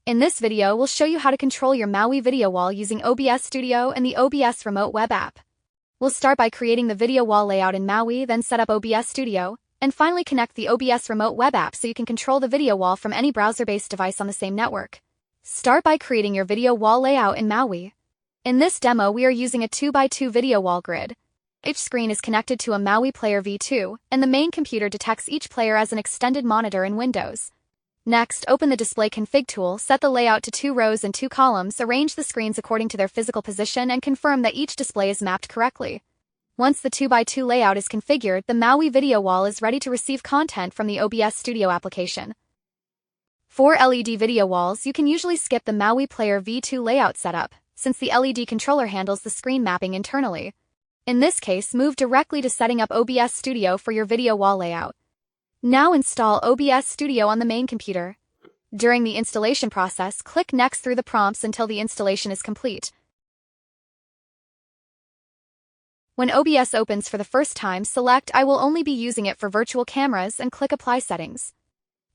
In this video, we'll show you how to control your MAWi video wall using OBS Studio and the OBS Remote web app. We'll start by creating the video wall layout in MAWi, then set up OBS Studio, and finally connect the OBS Remote web app so you can control the video wall from any browser-based device on the same network. Start by creating your video wall layout in MAWi. In this demo, we are using a 2x2 video wall grid. Each screen is connected to a MAWi Player v2, and the main computer detects each player as an extended monitor in Windows. Next, open the Display Config tool, set the layout to 2 rows and 2 columns, arrange the screens according to their physical position, and confirm that each display is mapped correctly. Once the 2x2 layout is configured, the MAWi video wall is ready to receive content from the OBS Studio application. For LED video walls, you can usually skip the MAWi Player v2 layout setup, since the LED controller handles the screen mapping internally. In this case, move directly to setting up OBS Studio for your video wall layout. Now install OBS Studio on the main computer. During the installation process, click Next through the prompts until the installation is complete. When OBS opens for the first time, select I will only be using it for virtual cameras and click Apply Settings.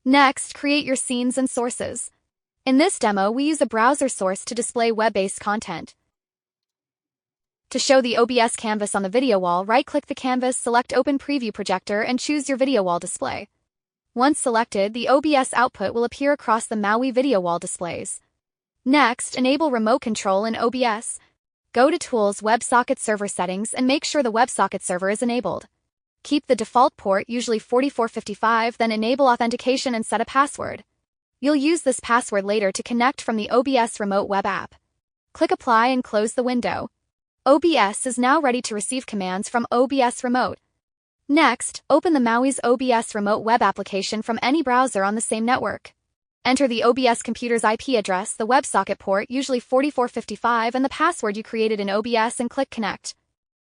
Next, create your scenes and sources. In this demo, we use a browser source to display web-based content. To show the OBS canvas on the video wall, right-click the canvas, select Open Preview Projector, and choose your video wall display. Once selected, the OBS output will appear across the MAWi video wall displays. Next, enable remote control in OBS. Go to Tools, WebSocket Server Settings, and make sure the WebSocket server is enabled. Keep the default port, usually 4455, then enable authentication and set a password. You'll use this password later to connect from the OBS Remote web app. Click Apply and close the window. OBS is now ready to receive commands from OBS Remote. Next, open the MAWi's OBS Remote web application from any browser on the same network. Enter the OBS computer's IP address, the WebSocket port, usually 4455, and the password you created in OBS and click Connect.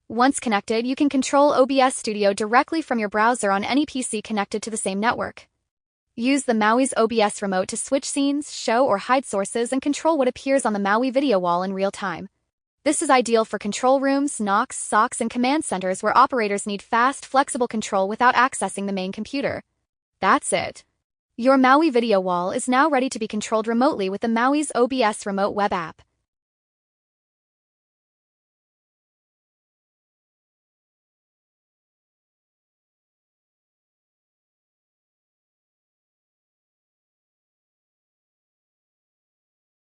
Once connected, you can control OBS Studio directly from your browser on any PC connected to the same network. Use the MAWi's OBS Remote to switch scenes, show or hide sources, and control what appears on the MAWi video wall in real time. This is ideal for control rooms, NOCs, SOCs, and command centers where operators need fast, flexible control without accessing the main computer. That's it. Your MAWi video wall is now ready to be controlled remotely with the MAWi's OBS Remote web app.